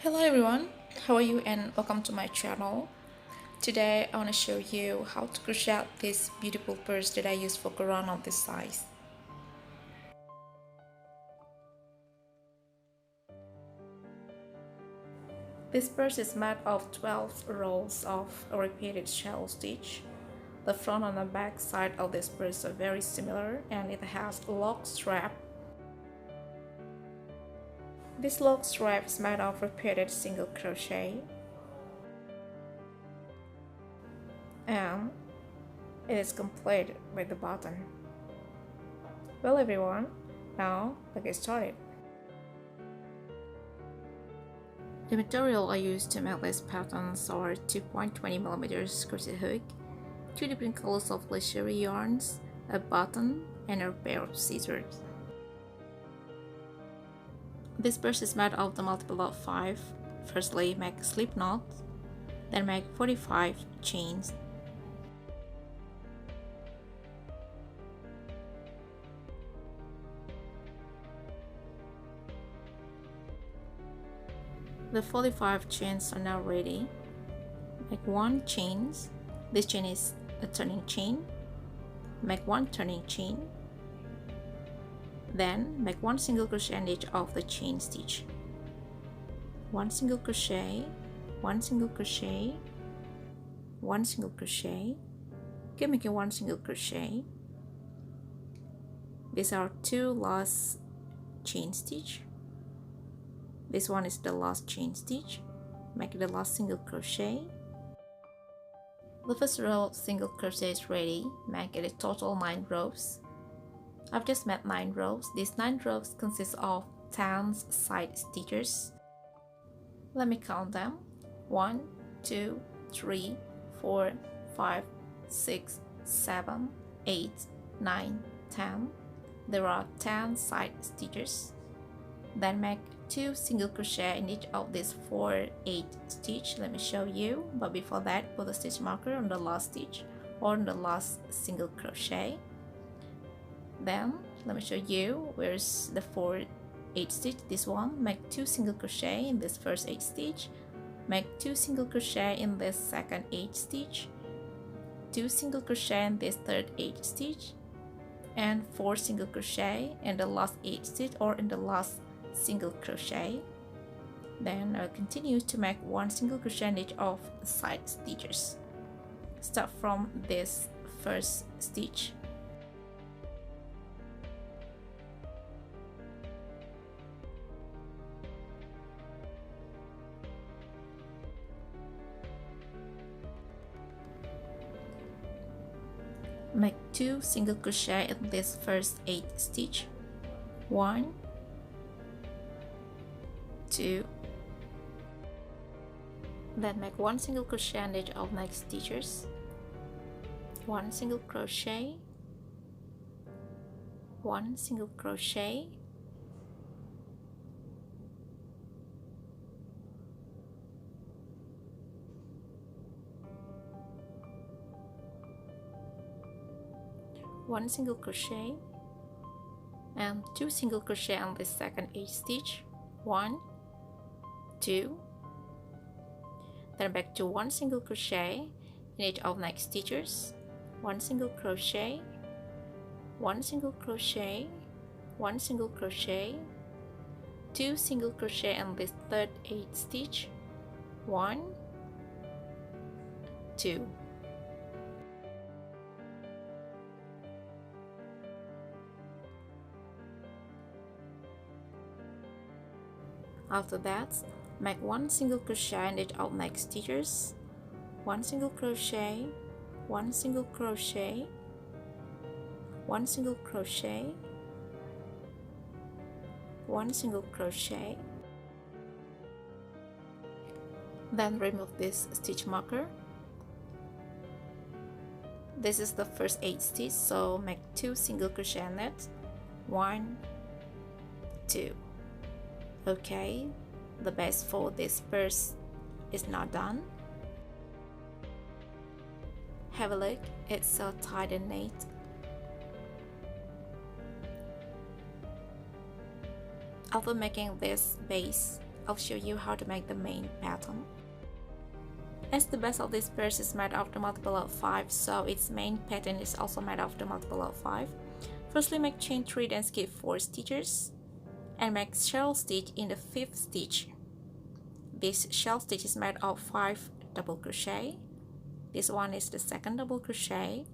Hello everyone, how are you and welcome to my channel. Today I want to show you how to crochet this beautiful purse that I use for Corona of this size. This purse is made of 12 rows of repeated shell stitch. The front and the back side of this purse are very similar and it has a lock strap. This lock strap is made of repeated single crochet and it is complete with the button. Well everyone, now let's get started. The material I used to make these patterns are 2.20mm crochet hook, 2 different colors of Lacey yarns, a button, and a pair of scissors. This purse is made of the multiple of 5. Firstly, make a slip knot, then make 45 chains. The 45 chains are now ready. Make 1 chain. This chain is a turning chain. Make 1 turning chain. Then make 1 single crochet in each of the chain stitch. 1 single crochet, 1 single crochet, 1 single crochet. Keep making 1 single crochet. These are 2 last chain stitch. This one is the last chain stitch. Make the last single crochet. The first row single crochet is ready. Make it a total 9 rows. I've just made 9 rows. These 9 rows consist of 10 side stitches. Let me count them. 1, 2, 3, 4, 5, 6, 7, 8, 9, 10. There are 10 side stitches. Then make 2 single crochet in each of these 4 8 stitch. Let me show you, but before that put a stitch marker on the last stitch or on the last single crochet. Then let me show you where's the 4 8 stitch. This one, make 2 single crochet in this first 8 stitch, make 2 single crochet in this second 8 stitch, 2 single crochet in this third 8 stitch, and 4 single crochet in the last 8 stitch or in the last single crochet. Then I'll continue to make 1 single crochet in each of the side stitches. Start from this first stitch. Make 2 single crochet in this first 8 stitch. 1, 2, then make 1 single crochet in each of next stitches, 1 single crochet, 1 single crochet, one single crochet, and 2 single crochet on this second 8 stitch. 1, 2, then back to 1 single crochet in each of next stitches, 1 single crochet, 1 single crochet, 1 single crochet, 2 single crochet in this third 8 stitch, 1, 2. After that, make 1 single crochet in each of next stitches, 1 single crochet, 1 single crochet, 1 single crochet, 1 single crochet. Then remove this stitch marker. This is the first 8 stitches, so make 2 single crochet in it. 1, 2. Okay, the base for this purse is not done. Have a look, it's so tight and neat. After making this base, I'll show you how to make the main pattern. As the base of this purse is made of the multiple of 5, so its main pattern is also made of the multiple of 5. Firstly, make chain 3, then skip 4 stitches and make shell stitch in the 5th stitch. This shell stitch is made of 5 double crochet. This one is the second double crochet,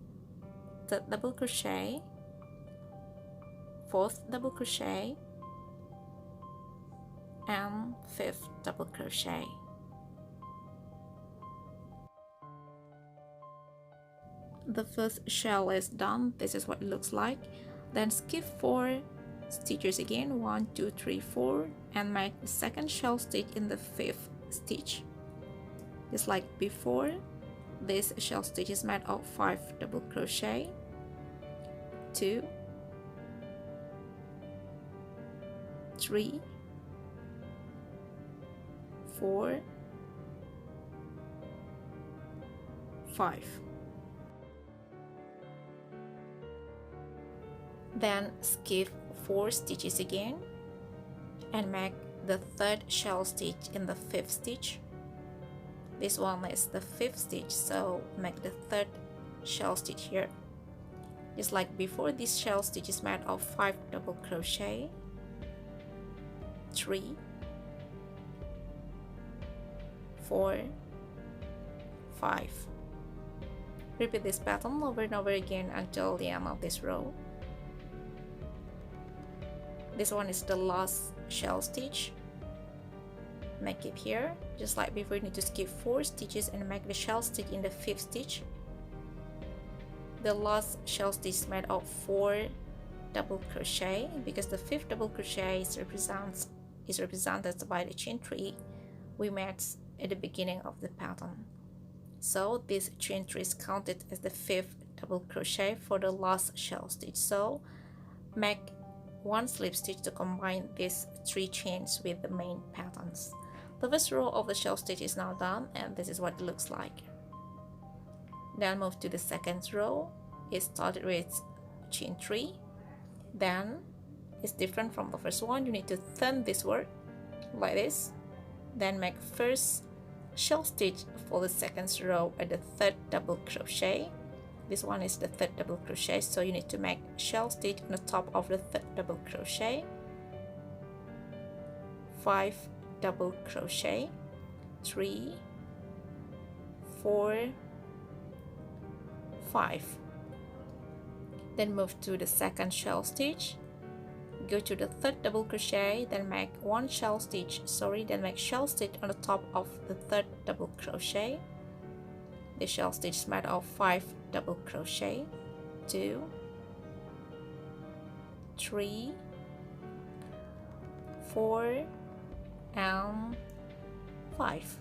third double crochet, fourth double crochet, and 5th double crochet. The first shell is done. This is what it looks like. Then skip 4 stitches again, 1 2 3 4, and make the second shell stitch in the 5th stitch. Just like before, this shell stitch is made of 5 double crochet, 2 3 4 5. Then skip 4 stitches again and make the third shell stitch in the 5th stitch. This one is the 5th stitch, so make the third shell stitch here. Just like before, this shell stitch is made of 5 double crochet, 3 4 5. Repeat this pattern over and over again until the end of this row. This one is the last shell stitch. Make it here. Just like before, you need to skip 4 stitches and make the shell stitch in the 5th stitch. The last shell stitch is made of 4 double crochet because the 5th double crochet is represented by the chain 3 we made at the beginning of the pattern. So this chain 3 is counted as the 5th double crochet for the last shell stitch. So make 1 slip stitch to combine these 3 chains with the main patterns. The first row of the shell stitch is now done, and this is what it looks like. Then move to the second row. It started with chain 3. Then it's different from the first one. You need to turn this work like this. Then make first shell stitch for the second row at the 3rd double crochet. This one is the 3rd double crochet, so you need to make shell stitch on the top of the 3rd double crochet, 5 double crochet, 3 4 5. Then move to the second shell stitch, go to the 3rd double crochet, then make 1 shell stitch, then make shell stitch on the top of the 3rd double crochet. The shell stitch is made of 5 double crochet, 2 3 4 and 5.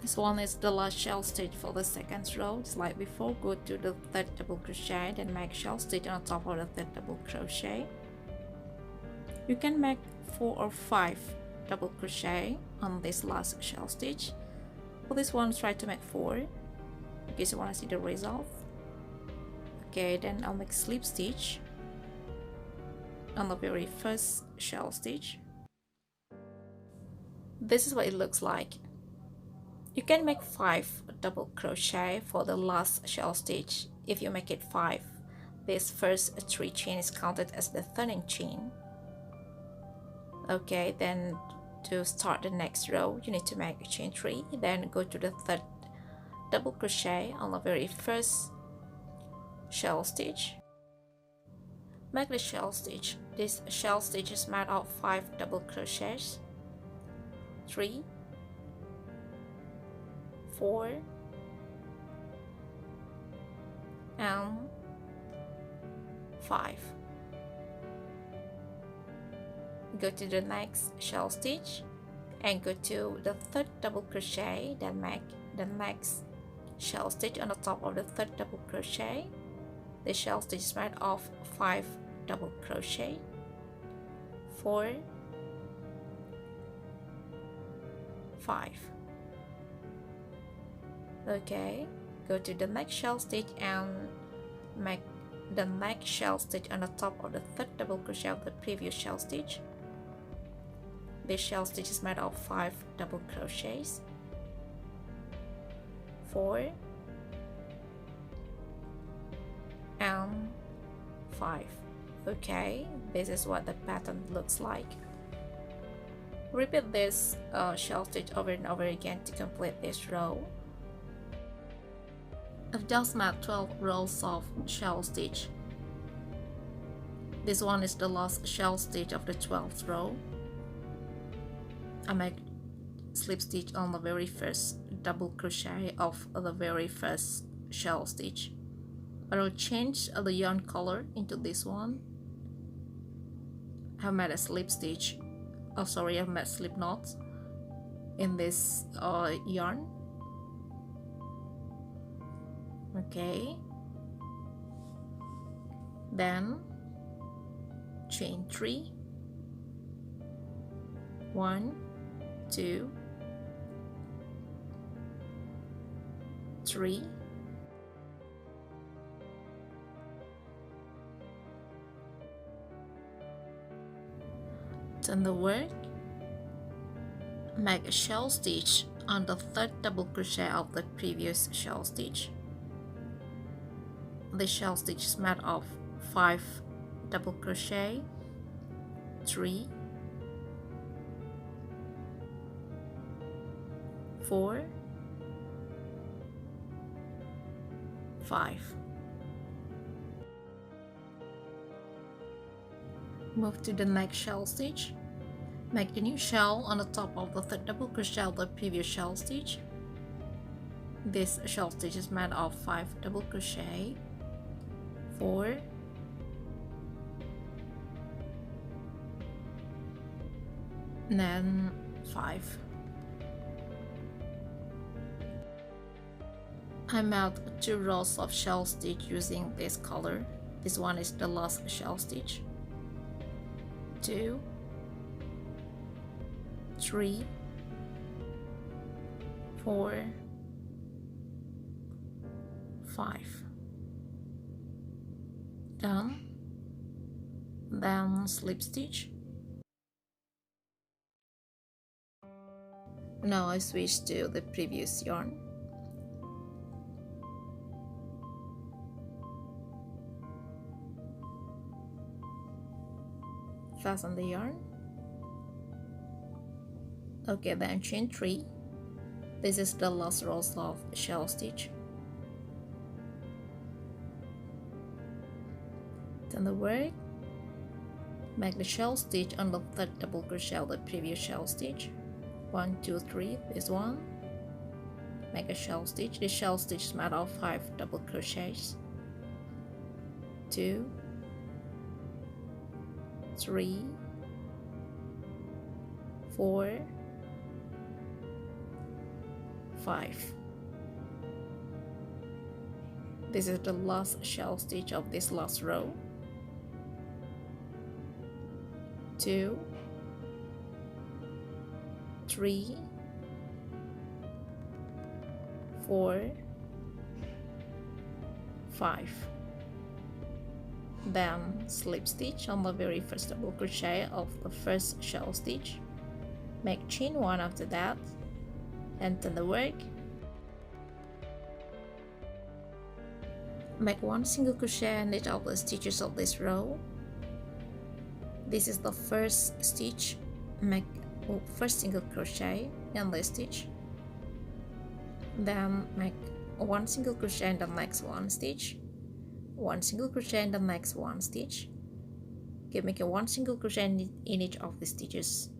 This one is the last shell stitch for the second row. Just like before, go to the 3rd double crochet, then make shell stitch on top of the 3rd double crochet. You can make 4 or 5 double crochet on this last shell stitch. For this one, try to make 4 because you want to see the result. Okay, then I'll make slip stitch on the very first shell stitch. This is what it looks like. You can make 5 double crochet for the last shell stitch. If you make it 5, this first 3 chain is counted as the turning chain. Okay, then to start the next row, you need to make a chain 3, then go to the 3rd double crochet on the very first shell stitch. Make the shell stitch. This shell stitch is made of 5 double crochets, 3 4 and 5. Go to the next shell stitch and go to the 3rd double crochet, then make the next shell stitch on the top of the 3rd double crochet. The shell stitch is made of 5 double crochet, 4 5. Okay, go to the next shell stitch and make the next shell stitch on the top of the third double crochet of the previous shell stitch. This shell stitch is made of 5 double crochets, 4 and 5. Okay, this is what the pattern looks like. Repeat this shell stitch over and over again to complete this row. I've just made 12 rows of shell stitch. This one is the last shell stitch of the 12th row. I make slip stitch on the very first double crochet of the very first shell stitch. I will change the yarn color into this one. I made a slip stitch. Oh, sorry, I've made slip knots in this yarn. Okay. Then chain 3. 1, 2, 3. Turn the work. Make a shell stitch on the third double crochet of the previous shell stitch. The shell stitch is made of 5 double crochet, 3, 4, 5. Move to the next shell stitch. Make the new shell on the top of the third double crochet of the previous shell stitch. This shell stitch is made of 5 double crochet, 4, 5. I made 2 rows of shell stitch using this color. This one is the last shell stitch. 2, 3, 4, 5. Done. Then slip stitch. Now I switch to the previous yarn. Fasten the yarn. Okay, then chain 3. This is the last row of shell stitch. Turn the work. Make the shell stitch on the third double crochet of the previous shell stitch. 1, 2, 3. This one. Make a shell stitch. This shell stitch is made of 5 double crochets. 2, 3, 4, 5. This is the last shell stitch of this last row. 2, 3, 4, 5. Then slip stitch on the very first double crochet of the first shell stitch. Make chain 1 after that and turn the work. Make 1 single crochet in each of the stitches of this row. This is the first stitch. Make first single crochet in this stitch. Then make 1 single crochet in the next 1 stitch. 1 single crochet in the next 1 stitch. Keep making 1 single crochet in each of the stitches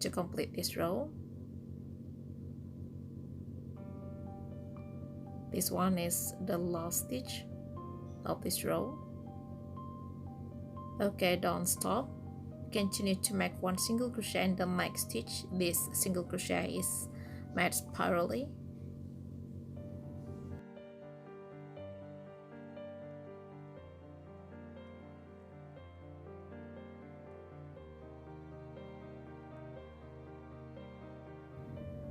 to complete this row. This one is the last stitch of this row. Okay, don't stop. Continue to make 1 single crochet in the next stitch. This single crochet is made spirally.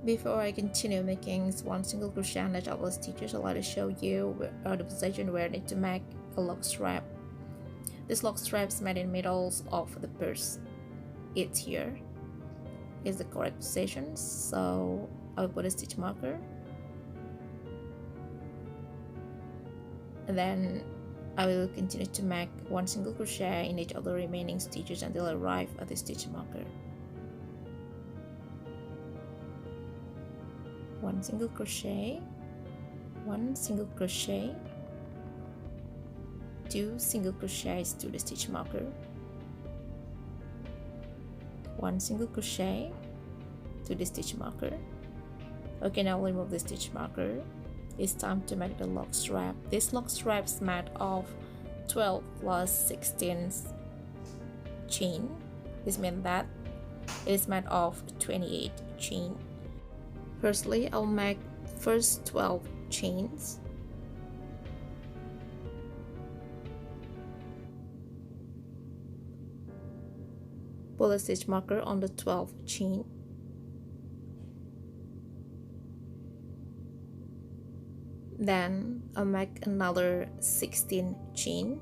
Before I continue making 1 single crochet in each of the stitches, I'd like to show you the position where I need to make a lock strap. This lock strap is made in middles of the purse. It here is the correct position, so I will put a stitch marker, and then I will continue to make one single crochet in each of the remaining stitches until I arrive at the stitch marker. One single crochet, one single crochet, 2 single crochets to the stitch marker, 1 single crochet to the stitch marker. Okay, now remove the stitch marker. It's time to make the lock strap. This lock strap is made of 12 plus 16 chain. This means that it is made of 28 chain. Firstly, I'll make first 12 chains. Pull a stitch marker on the 12th chain. Then I'll make another 16 chain.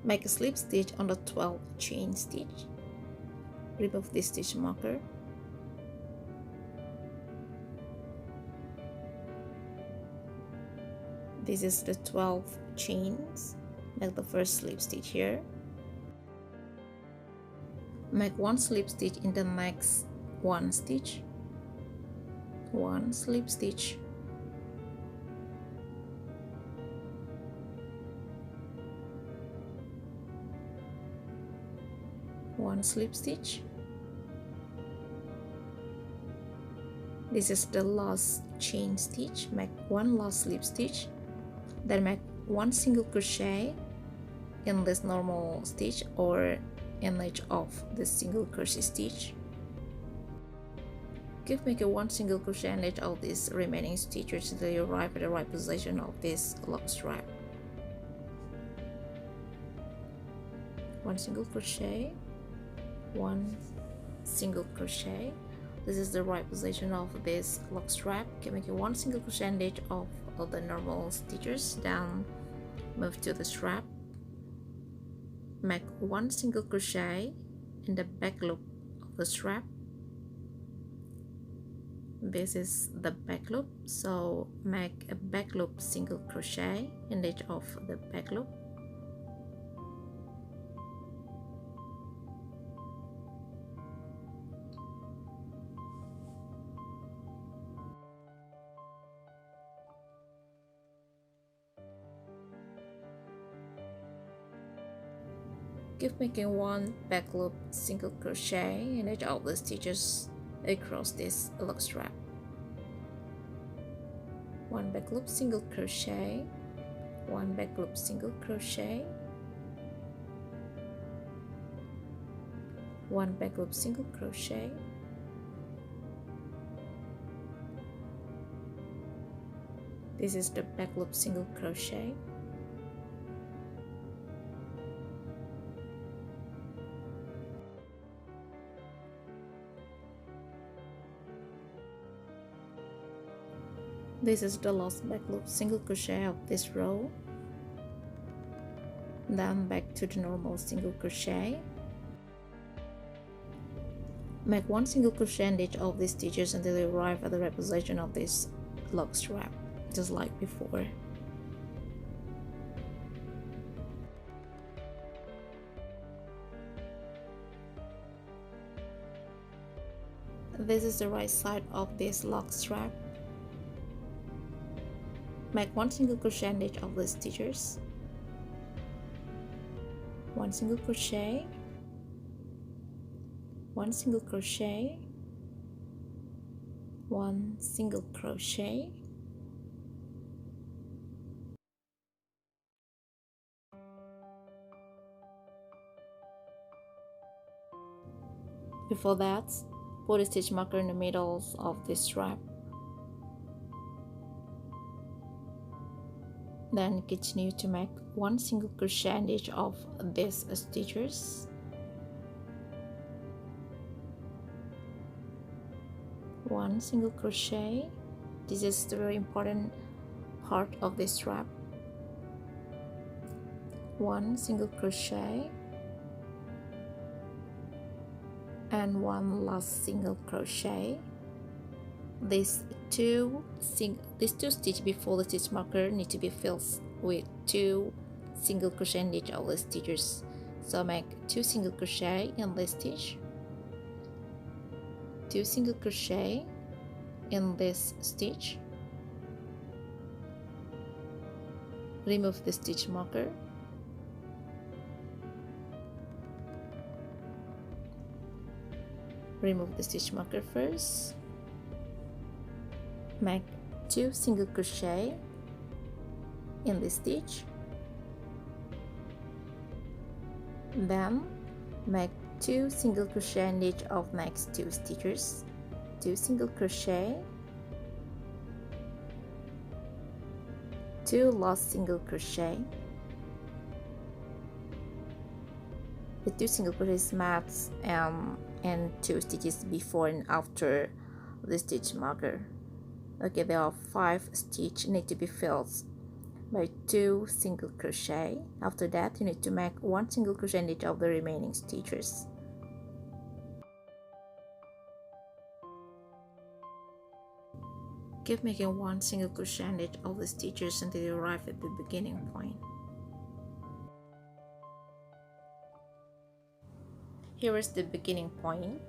Make a slip stitch on the 12th chain stitch. Remove this stitch marker. This is the 12 chains. Make the first slip stitch here. Make one slip stitch in the next one stitch. One slip stitch. One slip stitch. This is the last chain stitch. Make one last slip stitch, then make one single crochet in this normal stitch or in each of the single crochet stitch. Keep making one single crochet in each of these remaining stitches until you arrive at the right position of this lock strap. One single crochet, one single crochet. This is the right position of this lock strap. Keep making one single crochet in each of the normal stitches. Then move to the strap. Make one single crochet in the back loop of the strap. This is the back loop, so make a back loop single crochet in each of the back loop. Keep making one back loop single crochet in each of the stitches across this lock strap. One back loop single crochet, one back loop single crochet, one back loop single crochet, this is the back loop single crochet, this is the last back loop single crochet of this row, then back to the normal single crochet. Make one single crochet in each of these stitches until you arrive at the right position of this lock strap, just like before. This is the right side of this lock strap. Make one single crochet in each of the stitches, one single crochet, one single crochet, one single crochet, before that, put a stitch marker in the middle of this strap. Then continue to make one single crochet in each of these stitches. One single crochet. This is the very important part of this strap. One single crochet and one last single crochet. These two stitches before the stitch marker need to be filled with 2 single crochet in each of the stitches. So make 2 single crochet in this stitch, 2 single crochet in this stitch, remove the stitch marker, remove the stitch marker first, make 2 single crochet in this stitch, then make 2 single crochet in each of next 2 stitches, 2 single crochet, 2 last single crochet. The 2 single crochets match and 2 stitches before and after the stitch marker. Okay, there are 5 stitches need to be filled by 2 single crochet. After that, you need to make 1 single crochet in each of the remaining stitches. Keep making 1 single crochet in each of the stitches until you arrive at the beginning point. Here is the beginning point.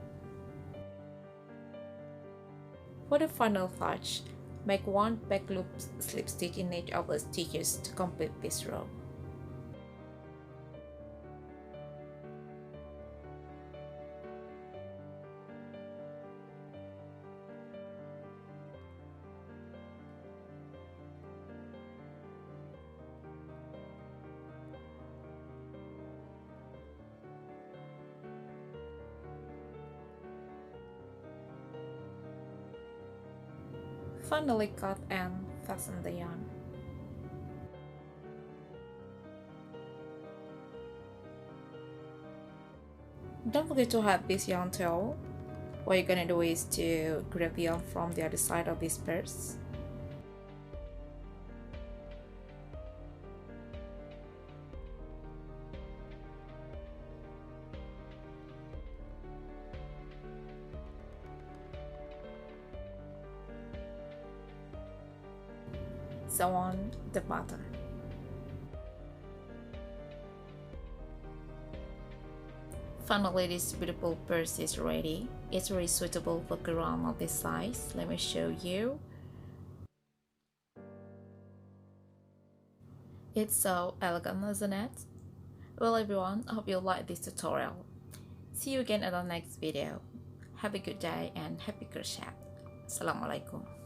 For the final touch, make 1 back loop slip stitch in each of the stitches to complete this row. Finally, cut and fasten the yarn. Don't forget to add this yarn tail. What you're gonna do is to grab the yarn from the other side of this purse. Sew on the bottom. Finally, this beautiful purse is ready. It's very suitable for around of this size. Let me show you. It's so elegant, isn't it? Well everyone, I hope you like this tutorial. See you again at the next video. Have a good day and happy crochet. Assalamualaikum.